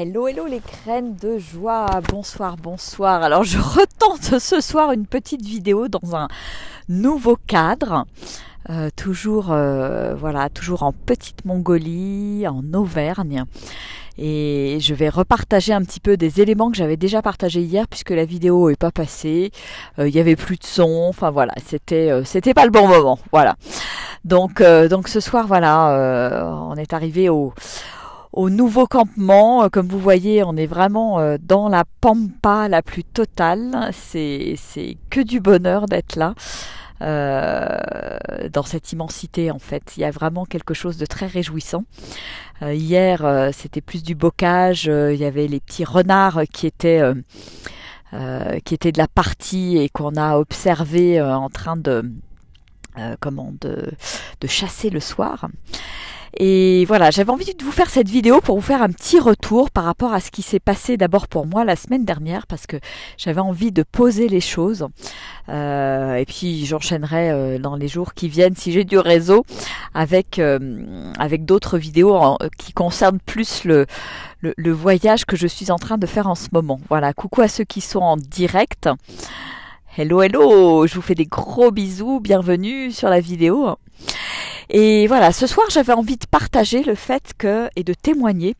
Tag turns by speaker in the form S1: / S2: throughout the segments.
S1: Hello, hello les graines de joie, bonsoir, bonsoir. Alors je retente ce soir une petite vidéo dans un nouveau cadre, toujours en Petite Mongolie, en Auvergne. Et je vais repartager un petit peu des éléments que j'avais déjà partagés hier puisque la vidéo n'est pas passée, il y avait plus de son, enfin voilà, c'était pas le bon moment, voilà. Donc ce soir, voilà, on est arrivé au nouveau campement. Comme vous voyez, on est vraiment dans la pampa la plus totale. C'est que du bonheur d'être là, dans cette immensité en fait. Il y a vraiment quelque chose de très réjouissant. Hier, c'était plus du bocage. Il y avait les petits renards qui étaient de la partie et qu'on a observé en train de chasser le soir. Et voilà, j'avais envie de vous faire cette vidéo pour vous faire un petit retour par rapport à ce qui s'est passé d'abord pour moi la semaine dernière, parce que j'avais envie de poser les choses. Et puis j'enchaînerai dans les jours qui viennent, si j'ai du réseau, avec d'autres vidéos qui concernent plus le voyage que je suis en train de faire en ce moment. Voilà, coucou à ceux qui sont en direct. Hello, hello, je vous fais des gros bisous, bienvenue sur la vidéo. Et voilà, ce soir, j'avais envie de partager le fait et de témoigner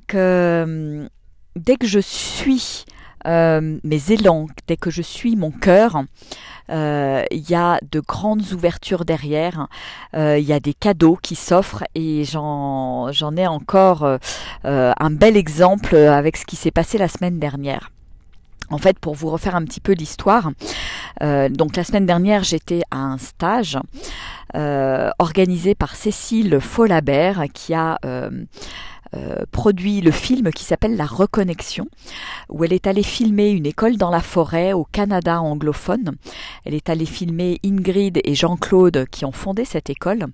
S1: que dès que je suis mes élans, dès que je suis mon cœur, il y a de grandes ouvertures derrière, il y a des cadeaux qui s'offrent et j'en ai encore un bel exemple avec ce qui s'est passé la semaine dernière. En fait, pour vous refaire un petit peu l'histoire, donc la semaine dernière, j'étais à un stage organisé par Cécile Faulabert qui a produit le film qui s'appelle La Reconnexion, où elle est allée filmer une école dans la forêt au Canada anglophone. Elle est allée filmer Ingrid et Jean-Claude qui ont fondé cette école.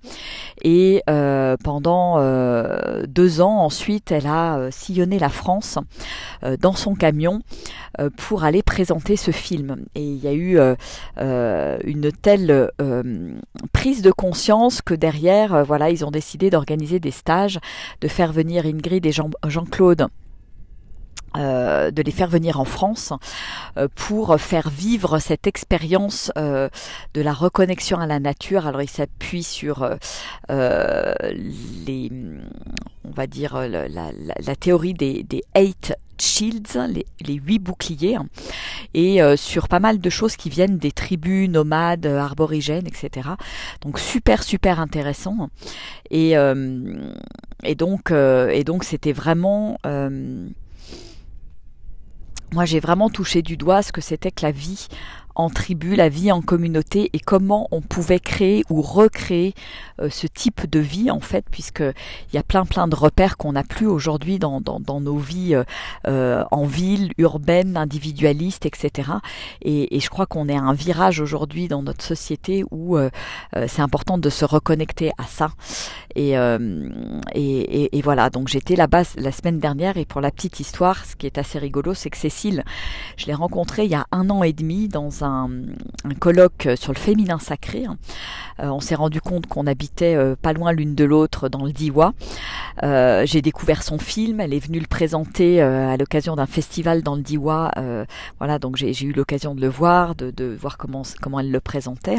S1: Et pendant 2 ans ensuite, elle a sillonné la France dans son camion pour aller présenter ce film. Et il y a eu une telle prise de conscience que derrière, voilà, ils ont décidé d'organiser des stages, de faire venir Ingrid et Jean-Claude, de les faire venir en France pour faire vivre cette expérience de la reconnexion à la nature. Alors ils s'appuient sur on va dire la théorie des 8 shields, les 8 boucliers, et sur pas mal de choses qui viennent des tribus nomades, arborigènes, etc. Donc super intéressant. Et donc c'était vraiment moi, j'ai vraiment touché du doigt ce que c'était que la vie en tribu, la vie en communauté et comment on pouvait créer ou recréer ce type de vie en fait, puisque il y a plein de repères qu'on n'a plus aujourd'hui dans nos vies en ville, urbaine, individualiste, etc. Et je crois qu'on est à un virage aujourd'hui dans notre société où c'est important de se reconnecter à ça. Et voilà, donc j'étais là-bas la semaine dernière et pour la petite histoire, ce qui est assez rigolo, c'est que Cécile, je l'ai rencontrée il y a 1 an et demi dans un colloque sur le féminin sacré. On s'est rendu compte qu'on habitait pas loin l'une de l'autre dans le Diois. J'ai découvert son film, elle est venue le présenter à l'occasion d'un festival dans le Diois. Voilà, donc j'ai eu l'occasion de le voir, de voir comment elle le présentait.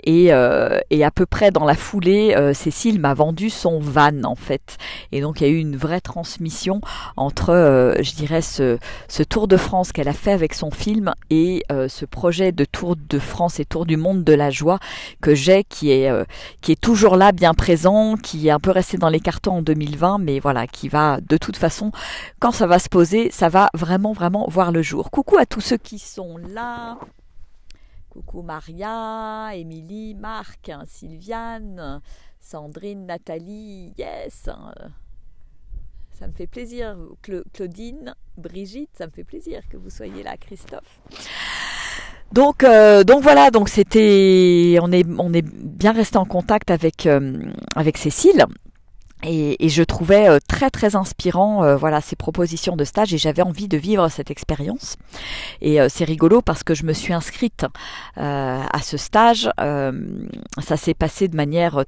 S1: Et à peu près dans la foulée, Cécile m'a vendu son van en fait. Et donc il y a eu une vraie transmission entre, je dirais, ce Tour de France qu'elle a fait avec son film et ce projet de Tour de France et Tour du monde de la joie que j'ai, qui est toujours là, bien présent, qui est un peu resté dans les cartons en 2020, mais voilà, qui va de toute façon, quand ça va se poser, ça va vraiment voir le jour. Coucou à tous ceux qui sont là. Coucou Maria, Émilie, Marc, Sylviane, Sandrine, Nathalie, yes, ça me fait plaisir. Claudine, Brigitte, ça me fait plaisir que vous soyez là, Christophe. Donc voilà, donc on est bien resté en contact avec Cécile. Et je trouvais très inspirant voilà ces propositions de stage et j'avais envie de vivre cette expérience. Et c'est rigolo parce que je me suis inscrite à ce stage. Ça s'est passé de manière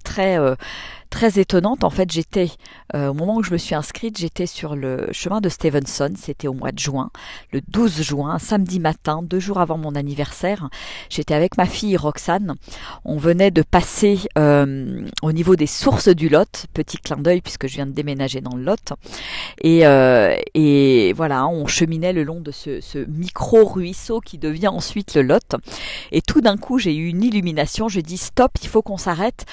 S1: très étonnante. En fait, j'étais, au moment où je me suis inscrite, j'étais sur le chemin de Stevenson, c'était au mois de juin, le 12 juin, un samedi matin, 2 jours avant mon anniversaire. J'étais avec ma fille Roxane. On venait de passer au niveau des sources du Lot, petit clin d'œil puisque je viens de déménager dans le Lot. Et voilà, on cheminait le long de ce micro-ruisseau qui devient ensuite le Lot. Et tout d'un coup, j'ai eu une illumination. Je dis stop, il faut qu'on s'arrête.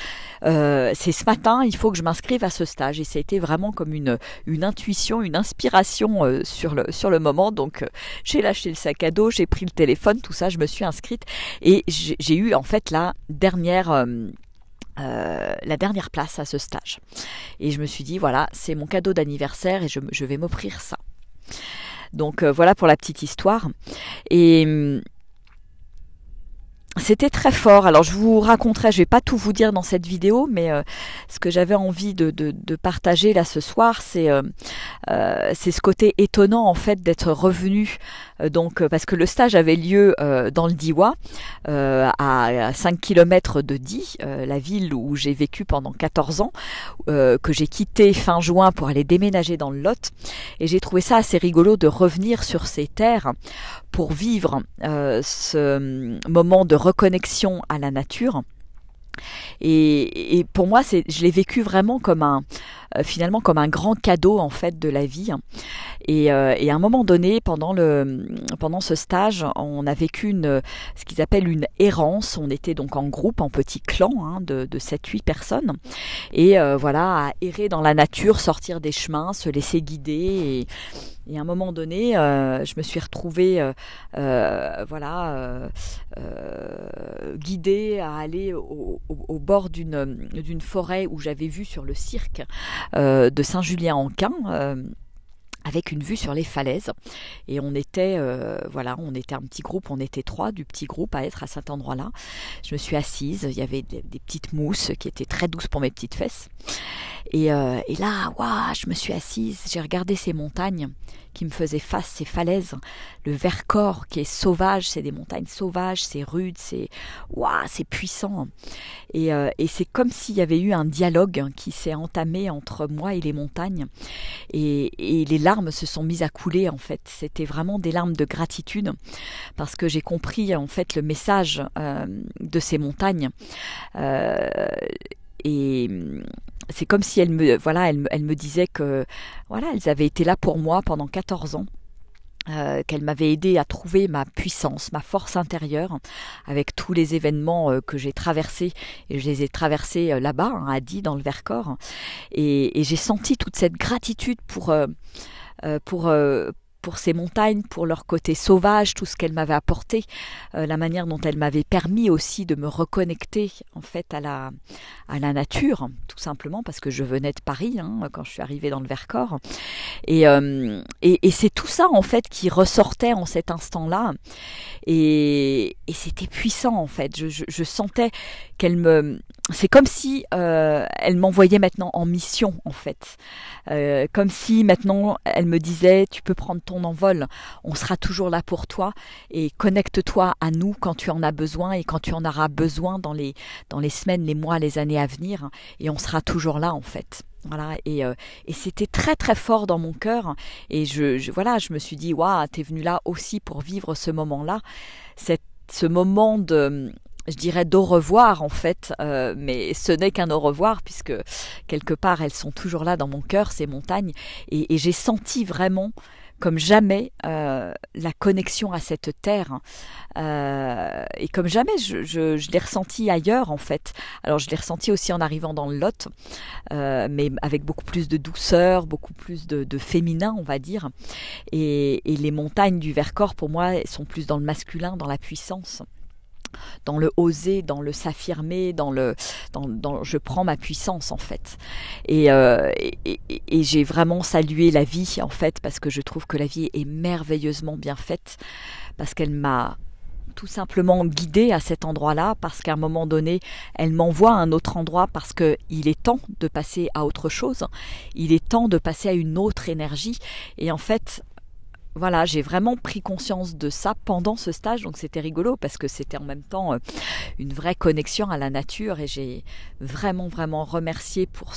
S1: C'est ce matin, il faut que je m'inscrive à ce stage. Et ça a été vraiment comme une intuition, une inspiration sur le moment. Donc j'ai lâché le sac à dos, j'ai pris le téléphone, tout ça, je me suis inscrite. Et j'ai eu en fait la dernière place à ce stage. Et je me suis dit, voilà, c'est mon cadeau d'anniversaire et je vais m'offrir ça. Donc voilà pour la petite histoire. Et c'était très fort. Alors je vous raconterai, je vais pas tout vous dire dans cette vidéo, mais ce que j'avais envie de partager là ce soir, c'est ce côté étonnant en fait d'être revenu. Parce que le stage avait lieu dans le Diois, à 5 km de Die, la ville où j'ai vécu pendant 14 ans, que j'ai quitté fin juin pour aller déménager dans le Lot. Et j'ai trouvé ça assez rigolo de revenir sur ces terres pour vivre ce moment de reconnexion à la nature. Et pour moi, je l'ai vécu vraiment comme finalement comme un grand cadeau en fait de la vie. Et à un moment donné, pendant ce stage, on a vécu ce qu'ils appellent une errance. On était donc en groupe, en petit clan de 7-8 personnes. Et voilà, à errer dans la nature, sortir des chemins, se laisser guider. Et à un moment donné, je me suis retrouvée guidée à aller au bord d'une forêt où j'avais vu sur le cirque de Saint-Julien-en-Quin, avec une vue sur les falaises. Et on était un petit groupe, on était 3 du petit groupe à être à cet endroit-là. Je me suis assise, il y avait des petites mousses qui étaient très douces pour mes petites fesses. Et là, waouh, je me suis assise, j'ai regardé ces montagnes qui me faisaient face, ces falaises, le Vercors qui est sauvage, c'est des montagnes sauvages, c'est rude, c'est puissant. Et c'est comme s'il y avait eu un dialogue qui s'est entamé entre moi et les montagnes. Et les larmes se sont mises à couler en fait. C'était vraiment des larmes de gratitude parce que j'ai compris en fait le message de ces montagnes. Et c'est comme si elle me disait que voilà, elles avaient été là pour moi pendant 14 ans. Qu'elle m'avait aidé à trouver ma puissance, ma force intérieure, avec tous les événements que j'ai traversés, et je les ai traversés là-bas, à Die, dans le Vercors, et j'ai senti toute cette gratitude pour ces montagnes, pour leur côté sauvage, tout ce qu'elles m'avaient apporté, la manière dont elles m'avaient permis aussi de me reconnecter en fait à la nature, tout simplement parce que je venais de Paris quand je suis arrivée dans le Vercors. Et c'est tout ça en fait qui ressortait en cet instant-là. Et c'était puissant en fait. Je sentais c'est comme si elle m'envoyait maintenant en mission en fait. Comme si maintenant elle me disait tu peux prendre ton envol, on sera toujours là pour toi et connecte-toi à nous quand tu en as besoin et quand tu en auras besoin dans les semaines, les mois, les années à venir, et on sera toujours là en fait. Voilà, et c'était très très fort dans mon cœur, et je me suis dit waouh, t'es venu là aussi pour vivre ce moment-là, ce moment je dirais d'au revoir en fait, mais ce n'est qu'un au revoir puisque quelque part elles sont toujours là dans mon cœur, ces montagnes, et j'ai senti vraiment comme jamais la connexion à cette terre, et comme jamais je l'ai ressenti ailleurs en fait. Alors je l'ai ressenti aussi en arrivant dans le Lot, mais avec beaucoup plus de douceur, beaucoup plus de féminin on va dire, et les montagnes du Vercors pour moi sont plus dans le masculin, dans la puissance, dans le oser, dans le s'affirmer, dans je prends ma puissance en fait. Et j'ai vraiment salué la vie en fait, parce que je trouve que la vie est merveilleusement bien faite, parce qu'elle m'a tout simplement guidée à cet endroit-là, parce qu'à un moment donné, elle m'envoie à un autre endroit, parce que il est temps de passer à autre chose, il est temps de passer à une autre énergie. Et en fait, voilà, j'ai vraiment pris conscience de ça pendant ce stage, donc c'était rigolo parce que c'était en même temps une vraie connexion à la nature et j'ai vraiment vraiment remercié pour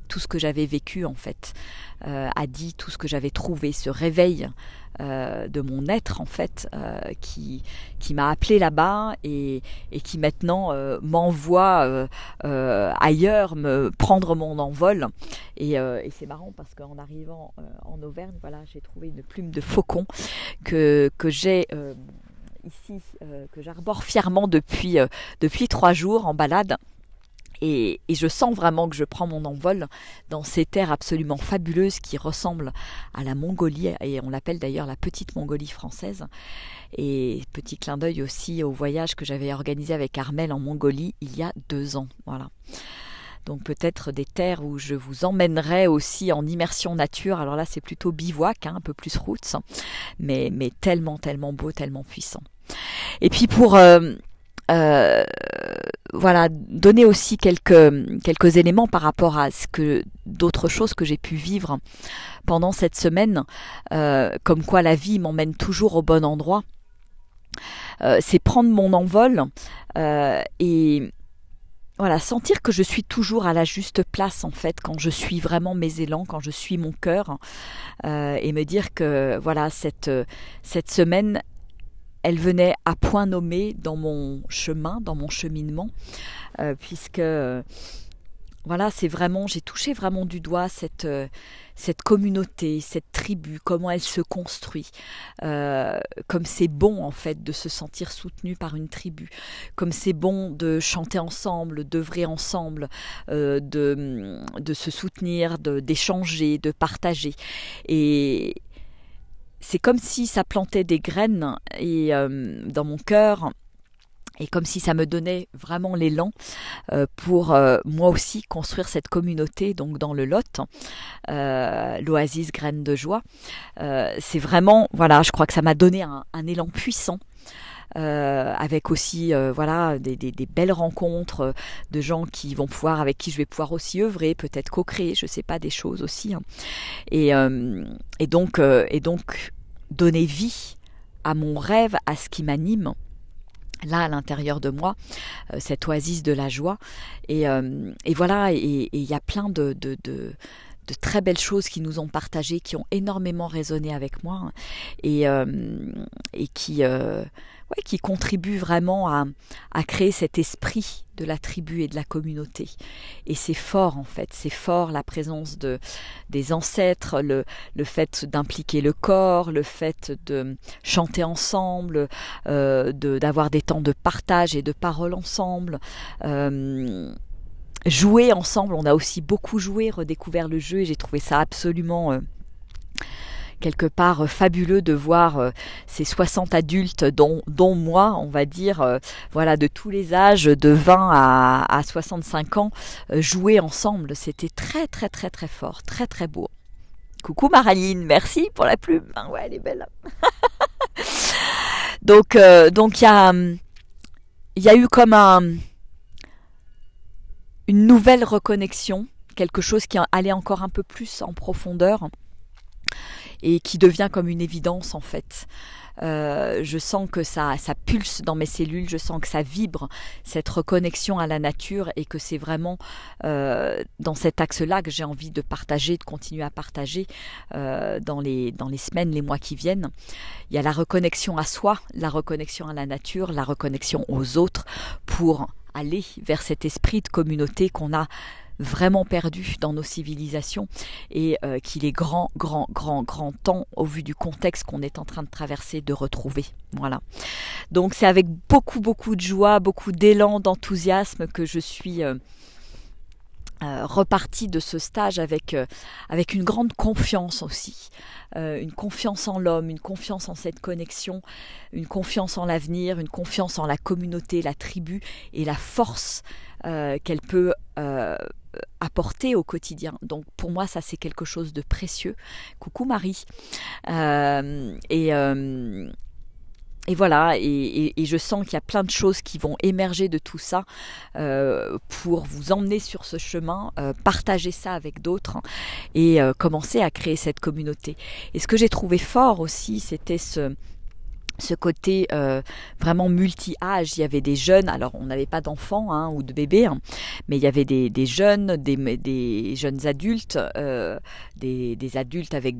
S1: tout ce que j'avais vécu en fait, Adi, tout ce que j'avais trouvé, ce réveil de mon être en fait, qui m'a appelé là-bas et qui maintenant m'envoie ailleurs, me prendre mon envol. Et c'est marrant parce qu'en arrivant en Auvergne, voilà, j'ai trouvé une plume de faucon que j'ai ici, que j'arbore fièrement depuis 3 jours en balade. Et je sens vraiment que je prends mon envol dans ces terres absolument fabuleuses qui ressemblent à la Mongolie, et on l'appelle d'ailleurs la petite Mongolie française. Et petit clin d'œil aussi au voyage que j'avais organisé avec Armel en Mongolie il y a 2 ans. Voilà. Donc peut-être des terres où je vous emmènerai aussi en immersion nature. Alors là c'est plutôt bivouac, hein, un peu plus roots, mais tellement tellement beau, tellement puissant. Et puis pour voilà, donner aussi quelques éléments par rapport à d'autres choses que j'ai pu vivre pendant cette semaine, comme quoi la vie m'emmène toujours au bon endroit. C'est prendre mon envol et voilà, sentir que je suis toujours à la juste place en fait, quand je suis vraiment mes élans, quand je suis mon cœur, et me dire que voilà, cette semaine, elle venait à point nommé dans mon chemin, dans mon cheminement, puisque voilà, j'ai touché vraiment du doigt cette communauté, cette tribu, comment elle se construit, comme c'est bon en fait de se sentir soutenu par une tribu, comme c'est bon de chanter ensemble, d'œuvrer ensemble, de se soutenir, d'échanger, de partager. Et c'est comme si ça plantait des graines dans mon cœur, et comme si ça me donnait vraiment l'élan pour moi aussi construire cette communauté, donc dans le Lot, l'Oasis Graines de Joie. C'est vraiment, voilà, je crois que ça m'a donné un élan puissant. Avec aussi voilà, des belles rencontres de gens avec qui je vais pouvoir aussi œuvrer, peut-être co-créer, je sais pas, des choses aussi, hein. Et donc donner vie à mon rêve, à ce qui m'anime là à l'intérieur de moi, cette oasis de la joie. Et voilà, et il y a plein de très belles choses qui nous ont partagées, qui ont énormément résonné avec moi, et qui contribuent vraiment à créer cet esprit de la tribu et de la communauté. Et c'est fort en fait, c'est fort la présence des ancêtres, le fait d'impliquer le corps, le fait de chanter ensemble, d'avoir des temps de partage et de parole ensemble, jouer ensemble. On a aussi beaucoup joué, redécouvert le jeu, et j'ai trouvé ça absolument quelque part fabuleux de voir ces 60 adultes, dont moi, on va dire, voilà, de tous les âges, de 20 à 65 ans, jouer ensemble. C'était très très très très fort, très très beau. Coucou Maraline, merci pour la plume. Ouais, elle est belle. Donc il y a eu comme une nouvelle reconnexion, quelque chose qui allait encore un peu plus en profondeur et qui devient comme une évidence en fait. Je sens que ça pulse dans mes cellules, je sens que ça vibre, cette reconnexion à la nature, et que c'est vraiment dans cet axe-là que j'ai envie de partager, de continuer à partager dans les semaines, les mois qui viennent. Il y a la reconnexion à soi, la reconnexion à la nature, la reconnexion aux autres, pour aller vers cet esprit de communauté qu'on a vraiment perdu dans nos civilisations, et qu'il est grand temps, au vu du contexte qu'on est en train de traverser, de retrouver. Voilà. Donc c'est avec beaucoup de joie, beaucoup d'élan, d'enthousiasme que je suis repartie de ce stage avec une grande confiance aussi, une confiance en l'homme, une confiance en cette connexion, une confiance en l'avenir, une confiance en la communauté, la tribu, et la force qu'elle peut apporter au quotidien. Donc pour moi ça c'est quelque chose de précieux. Coucou Marie. voilà, et je sens qu'il y a plein de choses qui vont émerger de tout ça pour vous emmener sur ce chemin, partager ça avec d'autres et commencer à créer cette communauté. Et ce que j'ai trouvé fort aussi, c'était ce côté vraiment multi-âge. Il y avait des jeunes, alors on n'avait pas d'enfants hein, ou de bébés, hein, mais il y avait des jeunes, des jeunes adultes, des adultes avec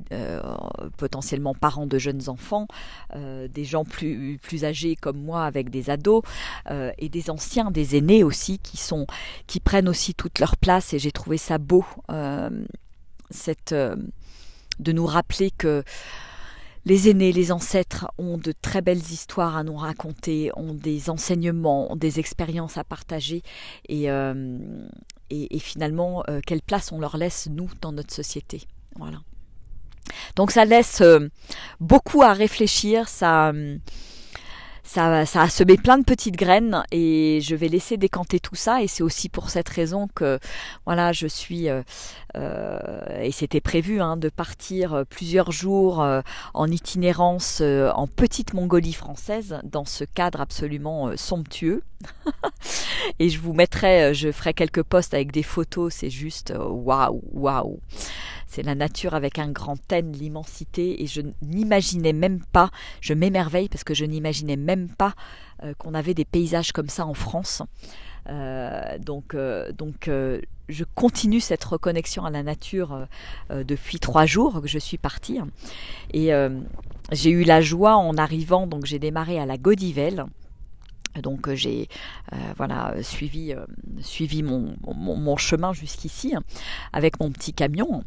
S1: potentiellement parents de jeunes enfants, des gens plus âgés comme moi avec des ados, et des anciens, des aînés aussi qui prennent aussi toute leur place. Et j'ai trouvé ça beau, de nous rappeler que les aînés, les ancêtres ont de très belles histoires à nous raconter, ont des enseignements, ont des expériences à partager et finalement, quelle place on leur laisse, nous, dans notre société. Voilà. Donc ça laisse beaucoup à réfléchir, ça a semé plein de petites graines et je vais laisser décanter tout ça. Et c'est aussi pour cette raison que voilà, je suis et c'était prévu hein, de partir plusieurs jours en itinérance en petite Mongolie française dans ce cadre absolument somptueux. Et je ferai quelques posts avec des photos, c'est juste waouh, waouh. C'est la nature avec un grand N, l'immensité, et je n'imaginais même pas, je m'émerveille parce que je n'imaginais même pas qu'on avait des paysages comme ça en France. Donc, je continue cette reconnexion à la nature depuis 3 jours que je suis partie. Et j'ai eu la joie en arrivant, donc j'ai démarré à la Godivelle. Donc j'ai suivi mon chemin jusqu'ici avec mon petit camion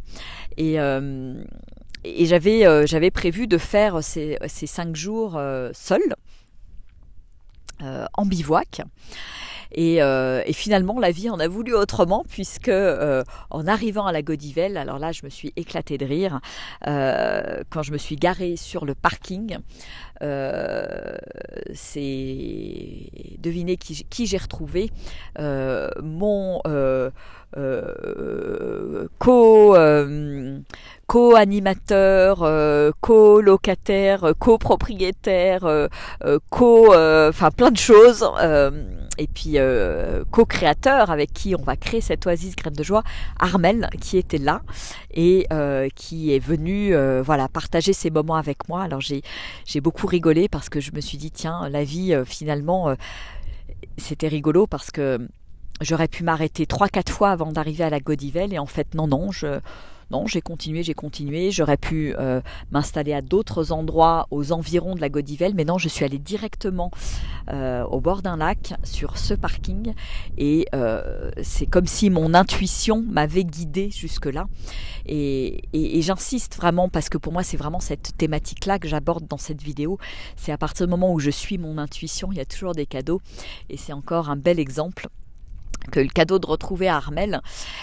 S1: et j'avais prévu de faire ces 5 jours seul en bivouac. Et finalement, la vie en a voulu autrement puisque en arrivant à la Godivelle, alors là, je me suis éclatée de rire quand je me suis garée sur le parking. Devinez qui j'ai retrouvé, mon co-animateur, co-locataire, copropriétaire, enfin plein de choses, et puis co-créateur avec qui on va créer cette oasis Graines de Joie, Armel, qui était là et qui est venu partager ces moments avec moi. Alors j'ai beaucoup rigolé parce que je me suis dit tiens, la vie finalement c'était rigolo parce que j'aurais pu m'arrêter 3-4 fois avant d'arriver à la Godivelle et en fait non, j'ai continué. J'aurais pu m'installer à d'autres endroits aux environs de la Godivelle, mais non, je suis allée directement au bord d'un lac sur ce parking et c'est comme si mon intuition m'avait guidée jusque-là. Et j'insiste vraiment parce que pour moi, c'est vraiment cette thématique-là que j'aborde dans cette vidéo. C'est à partir du moment où je suis mon intuition, il y a toujours des cadeaux et c'est encore un bel exemple que le cadeau de retrouver Armel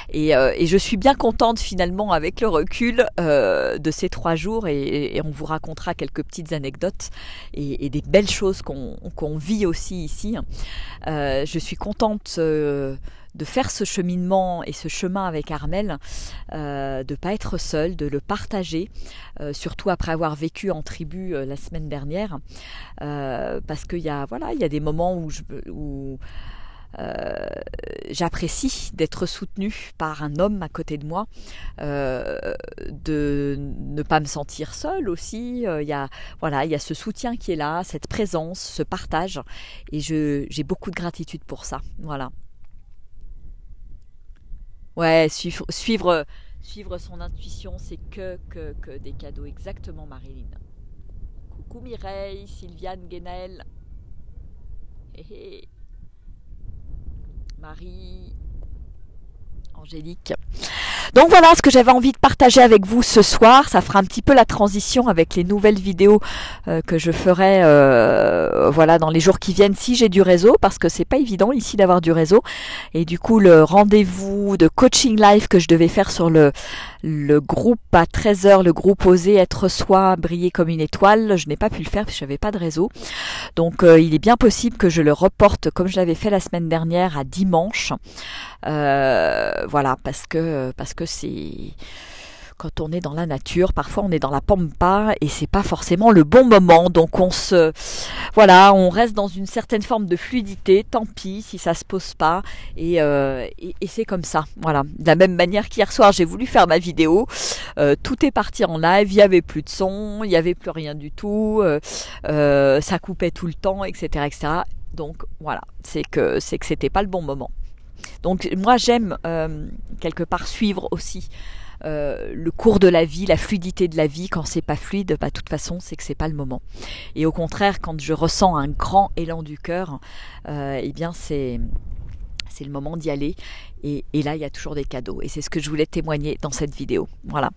S1: et je suis bien contente finalement avec le recul de ces 3 jours et on vous racontera quelques petites anecdotes et des belles choses qu'on vit aussi ici. Je suis contente de faire ce cheminement et ce chemin avec Armel, de pas être seule, de le partager, surtout après avoir vécu en tribu la semaine dernière, parce qu'il y a des moments où j'apprécie d'être soutenue par un homme à côté de moi, de ne pas me sentir seule aussi. Il y a ce soutien qui est là, cette présence, ce partage, et j'ai beaucoup de gratitude pour ça. Voilà. Ouais, suivre son intuition, c'est que des cadeaux. Exactement, Marilyn. Coucou Mireille, Sylviane, Guénel. Marie, Angélique. Donc voilà ce que j'avais envie de partager avec vous ce soir. Ça fera un petit peu la transition avec les nouvelles vidéos que je ferai dans les jours qui viennent si j'ai du réseau, parce que c'est pas évident ici d'avoir du réseau. Et du coup, le rendez-vous de coaching live que je devais faire sur le groupe à 13h, le groupe Oser être soi, briller comme une étoile, je n'ai pas pu le faire parce que je n'avais pas de réseau. Donc il est bien possible que je le reporte comme je l'avais fait la semaine dernière à dimanche. Parce que c'est quand on est dans la nature, parfois on est dans la pampa et c'est pas forcément le bon moment. Donc voilà, on reste dans une certaine forme de fluidité. Tant pis si ça se pose pas et c'est comme ça. Voilà. De la même manière qu'hier soir, j'ai voulu faire ma vidéo, tout est parti en live. Il y avait plus de son, il y avait plus rien du tout, ça coupait tout le temps, etc., etc. Donc voilà, c'est que c'était pas le bon moment. Donc moi j'aime quelque part suivre aussi le cours de la vie, la fluidité de la vie. Quand c'est pas fluide, de toute façon c'est que c'est pas le moment. Et au contraire, quand je ressens un grand élan du cœur, eh bien c'est le moment d'y aller. Et là, il y a toujours des cadeaux. Et c'est ce que je voulais témoigner dans cette vidéo. Voilà.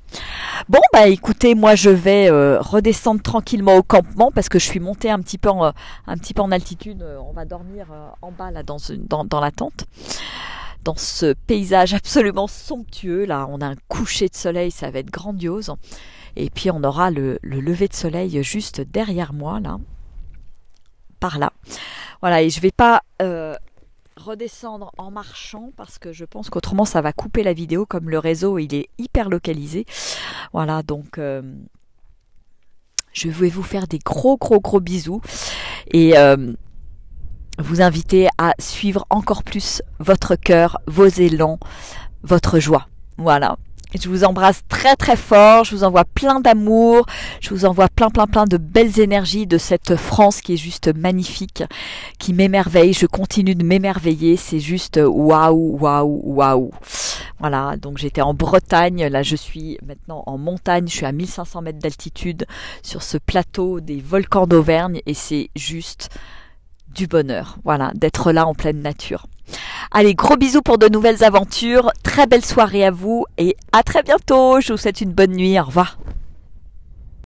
S1: Bon, écoutez, moi, je vais redescendre tranquillement au campement parce que je suis montée un petit peu en altitude. On va dormir en bas, là, dans la tente. Dans ce paysage absolument somptueux. Là, on a un coucher de soleil, ça va être grandiose. Et puis, on aura le lever de soleil juste derrière moi, là. Par là. Voilà, et je vais pas redescendre en marchant parce que je pense qu'autrement ça va couper la vidéo, comme le réseau il est hyper localisé. Voilà, donc je vais vous faire des gros bisous et vous inviter à suivre encore plus votre cœur, vos élans, votre joie. Voilà. Je vous embrasse très fort, je vous envoie plein d'amour, je vous envoie plein de belles énergies de cette France qui est juste magnifique, qui m'émerveille, je continue de m'émerveiller, c'est juste waouh. Voilà, donc j'étais en Bretagne, là je suis maintenant en montagne, je suis à 1500 mètres d'altitude sur ce plateau des volcans d'Auvergne et c'est juste du bonheur, voilà, d'être là en pleine nature. Allez, gros bisous pour de nouvelles aventures, très belle soirée à vous et à très bientôt, je vous souhaite une bonne nuit, au revoir.